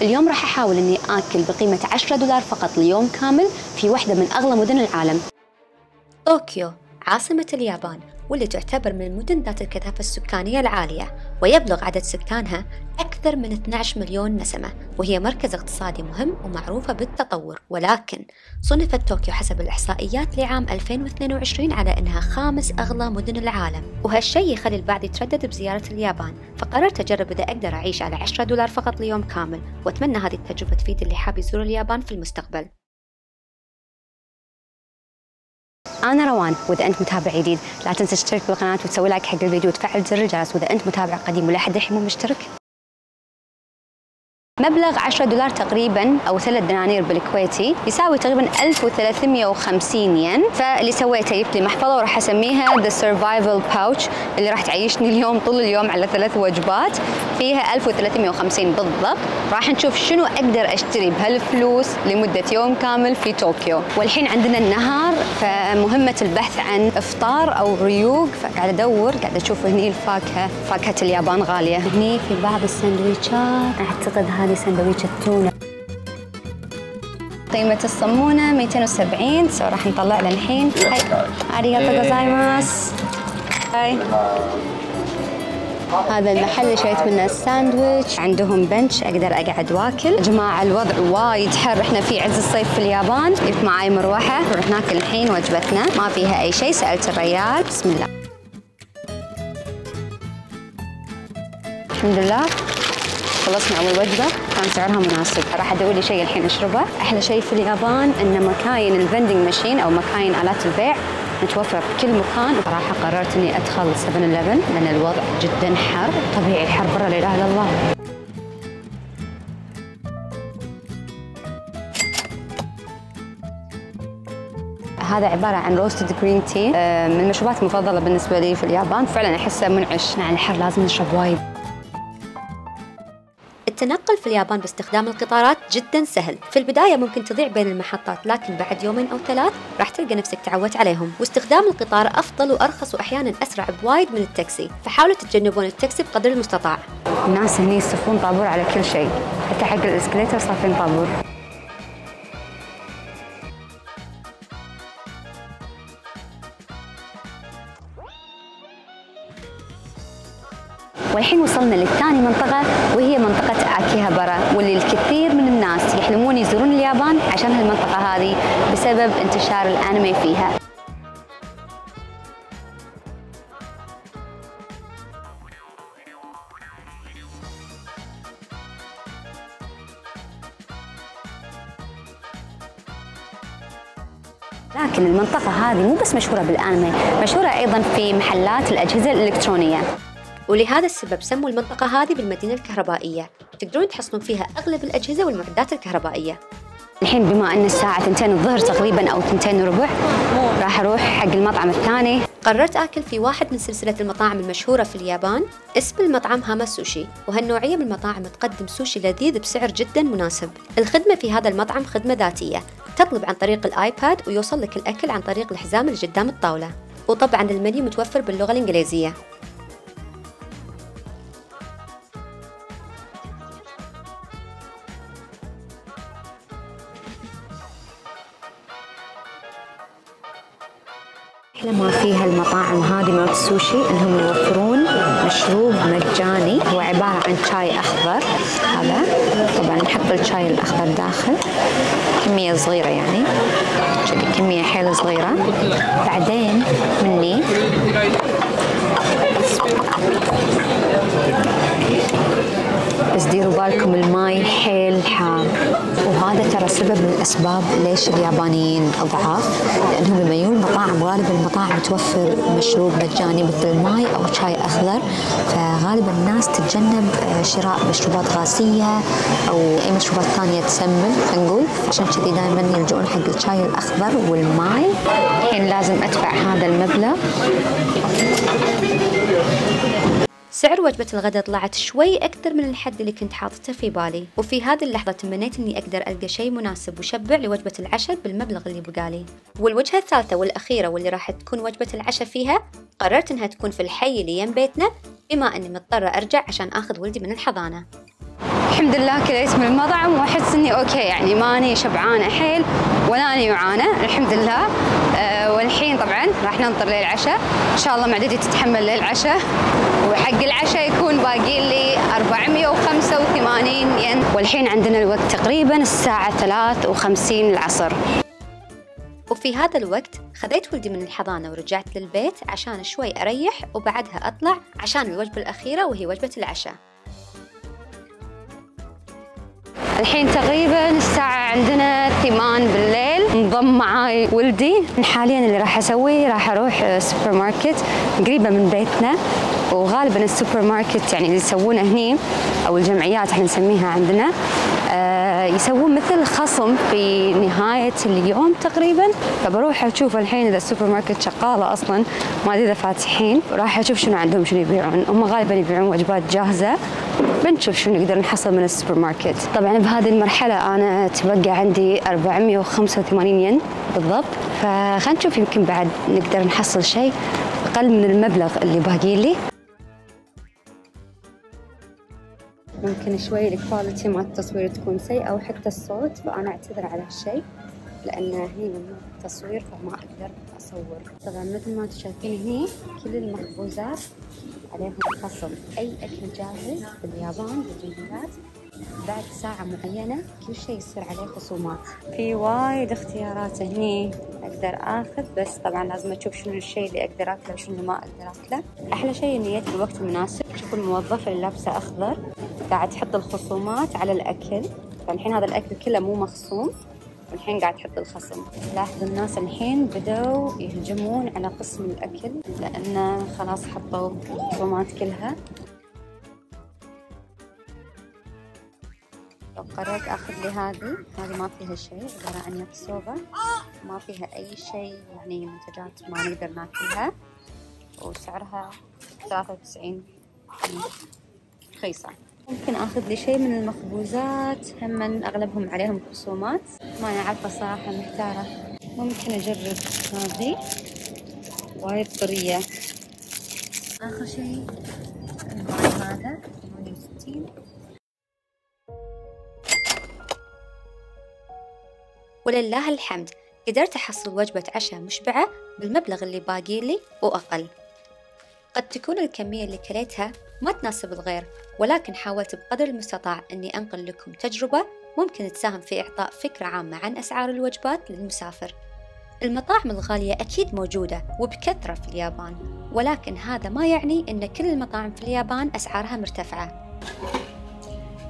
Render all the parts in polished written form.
اليوم راح أحاول إني آكل بقيمة $10 فقط ليوم كامل في واحدة من أغلى مدن العالم. طوكيو عاصمة اليابان، واللي تعتبر من المدن ذات الكثافة السكانية العالية، ويبلغ عدد سكانها أكثر من 12 مليون نسمة، وهي مركز اقتصادي مهم ومعروفة بالتطور. ولكن صنفت طوكيو حسب الإحصائيات لعام 2022 على أنها 5 أغلى مدن العالم، وهالشيء يخلي البعض يتردد بزيارة اليابان. فقررت أجرب إذا أقدر أعيش على $10 فقط ليوم كامل، وأتمنى هذه التجربة تفيد اللي حاب يزور اليابان في المستقبل. أنا روان، وإذا أنت متابع جديد لا تنسى تشترك بالقناة وتسوي لايك حق الفيديو وتفعل زر الجرس، وإذا أنت متابع قديم ولا حد الحين مو مشترك. مبلغ $10 تقريبا أو 3 دنانير بالكويتي يساوي تقريبا 1350 ين. فاللي سويته جبت لي محفظة وراح أسميها The Survival Pouch، اللي راح تعيشني اليوم طول اليوم على 3 وجبات، فيها 1350 بالضبط. راح نشوف شنو أقدر أشتري بهالفلوس لمدة يوم كامل في طوكيو. والحين عندنا النهار، فمهمة البحث عن إفطار أو ريوق، فقاعد أدور، قاعد أشوف هني الفاكهة، فاكهة اليابان غالية. هني في بعض السندويشات، أعتقد هذه سندويشة تونة، قيمة الصمونة 270. راح نطلع له الحين. أريغاتو غوزايماس. هاي هذا المحل اللي شريت منه الساندويتش، عندهم بنش اقدر اقعد واكل. يا جماعه الوضع وايد حر، احنا في عز الصيف في اليابان. جبت معاي مروحه، نروح ناكل الحين وجبتنا ما فيها اي شيء. سالت الريال. بسم الله. الحمد لله خلصنا اول وجبه، كان سعرها مناسب. راح ادور لي شيء الحين اشربه. احلى شيء في اليابان ان مكاين الفندنج ماشين او مكاين الات البيع متوفرة في كل مكان. صراحة قررت اني ادخل 7-Eleven لان الوضع جدا حر، طبيعي الحر برا لا اله الا الله. هذا عبارة عن روستد جرين تي، من المشروبات المفضلة بالنسبة لي في اليابان. فعلا احسه منعش، مع الحر لازم نشرب وايد. التنقل في اليابان باستخدام القطارات جدا سهل. في البداية ممكن تضيع بين المحطات، لكن بعد 2 أو 3 راح تلقى نفسك تعودت عليهم. واستخدام القطار أفضل وأرخص وأحيانا أسرع بوايد من التاكسي، فحاولوا تتجنبون التاكسي بقدر المستطاع. الناس هني يصفون طابور على كل شيء، حتى حق الاسكليتر صافين طابور. والحين وصلنا للثاني منطقة، وهي منطقة آكيهابارا، واللي الكثير من الناس يحلمون يزورون اليابان عشان هالمنطقة هذه بسبب انتشار الأنمي فيها. لكن المنطقة هذه مو بس مشهورة بالأنمي، مشهورة أيضا في محلات الأجهزة الإلكترونية، ولهذا السبب سموا المنطقة هذه بالمدينة الكهربائية. تقدرون تحصلون فيها أغلب الأجهزة والمعدات الكهربائية. الحين بما أن الساعة 2 الظهر تقريبا أو 2:15، راح أروح حق المطعم الثاني. قررت آكل في واحد من سلسلة المطاعم المشهورة في اليابان، اسم المطعم هاما سوشي، وهالنوعية من المطاعم تقدم سوشي لذيذ بسعر جدا مناسب. الخدمة في هذا المطعم خدمة ذاتية، تطلب عن طريق الآيباد ويوصل لك الأكل عن طريق الحزام اللي قدام الطاولة، وطبعا المنيو متوفر باللغة الإنجليزية. أحلى ما فيها المطاعم هذه مالت السوشي إنهم يوفرون مشروب مجاني، هو عبارة عن شاي أخضر. هذا طبعا نحط الشاي الأخضر داخل كمية صغيرة، يعني كمية حيل صغيرة. بعدين مني بس ديروا بالكم الماي حيل حار، وهذا ترى سبب من الأسباب ليش اليابانيين أضعاف، لأنهم لما يجون المطاعم غالبا المطاعم توفر مشروب مجاني مثل الماي أو شاي أخضر، فغالبا الناس تتجنب شراء مشروبات غازية أو أي مشروبات ثانية تسمم خلينا نقول، عشان كذي دائما يلجؤون حق الشاي الأخضر والماي. الحين لازم أدفع هذا المبلغ. سعر وجبة الغداء طلعت شوي أكثر من الحد اللي كنت حاطته في بالي، وفي هذه اللحظة تمنيت إني أقدر ألقى شيء مناسب وشبع لوجبة العشاء بالمبلغ اللي بقالي. والوجهة الثالثة والأخيرة واللي راح تكون وجبة العشاء فيها، قررت إنها تكون في الحي اللي يم بيتنا، بما إني مضطرة أرجع عشان آخذ ولدي من الحضانة. الحمد لله كليت من المطعم واحس اني اوكي، يعني ماني شبعانه حيل ولا اني جوعانه الحمد لله. والحين طبعا راح ننطر للعشاء، ان شاء الله معدتي تتحمل للعشاء، وحق العشاء يكون باقي لي 485 ين. والحين عندنا الوقت تقريبا الساعه 53 العصر. وفي هذا الوقت خذيت ولدي من الحضانة ورجعت للبيت عشان شوي أريح، وبعدها أطلع عشان الوجبة الأخيرة وهي وجبة العشاء. الحين تقريبا الساعة عندنا 8 بالليل، انضم معاي ولدي. حاليا اللي راح أسويه راح أروح سوبر ماركت قريبة من بيتنا، وغالبا السوبر ماركت يعني اللي يسوونه هني أو الجمعيات احنا نسميها عندنا يسوون مثل خصم في نهاية اليوم تقريبا. فبروح أشوف الحين إذا السوبر ماركت شغالة أصلا، ما أدري إذا فاتحين. راح أشوف شنو عندهم، شنو يبيعون. هم غالبا يبيعون وجبات جاهزة، بنشوف شنو نقدر نحصل من السوبر ماركت. طبعا بهذه المرحلة أنا تبقى عندي 485 ين بالضبط، فخلينا نشوف يمكن بعد نقدر نحصل شيء أقل من المبلغ اللي باقي لي. ممكن شوي الكواليتي مع التصوير تكون سيئة أو حتى الصوت، فأنا أعتذر على هالشيء لأن هني ممنوع التصوير فما أقدر أصور. طبعا مثل ما انتم شايفين هني كل المخبوزات عليهم خصم. أي أكل جاهز باليابان بالجمعيات بعد ساعة معينة كل شيء يصير عليه خصومات. في وايد اختيارات هني أقدر آخذ، بس طبعا لازم أشوف شنو الشيء اللي أقدر أكله وشنو اللي ما أقدر أكله. أحلى شيء إني جيت بالوقت المناسب. شوفوا الموظفة اللي لابسة أخضر قاعد تحط الخصومات على الأكل، فالحين هذا الأكل كله مو مخصوم والحين قاعد تحط الخصم. لاحظوا الناس الحين بدأوا يهجمون على قسم الأكل لأن خلاص حطوا الخصومات كلها. لو قررت أخذ لي هذه ما فيها شيء، عبارة عن يكسوبة، ما فيها أي شيء يعني منتجات ما نقدر ناكلها، وسعرها 93 رخيصة. ممكن أخذ لي شيء من المخبوزات، هم أغلبهم عليهم خصومات، ما أنا عارفة صراحة محتارة. ممكن أجرب هذه وايد طرية. آخر شيء هذا 68. ولله الحمد قدرت أحصل وجبة عشاء مشبعة بالمبلغ اللي باقي لي وأقل. قد تكون الكمية اللي كليتها ما تناسب الغير، ولكن حاولت بقدر المستطاع أني أنقل لكم تجربة ممكن تساهم في إعطاء فكرة عامة عن أسعار الوجبات للمسافر. المطاعم الغالية أكيد موجودة وبكثرة في اليابان، ولكن هذا ما يعني أن كل المطاعم في اليابان أسعارها مرتفعة.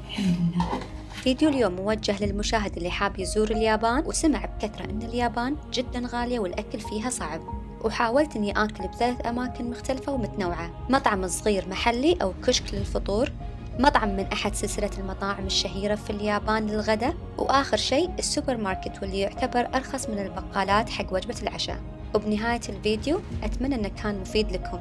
الحمد لله. فيديو اليوم موجه للمشاهد اللي حاب يزور اليابان وسمع بكثرة أن اليابان جدا غالية والأكل فيها صعب، وحاولت أني آكل ب3 أماكن مختلفة ومتنوعة: مطعم صغير محلي أو كشك للفطور، مطعم من أحد سلسلة المطاعم الشهيرة في اليابان للغداء، وآخر شيء السوبر ماركت واللي يعتبر أرخص من البقالات حق وجبة العشاء. وبنهاية الفيديو أتمنى أنه كان مفيد لكم.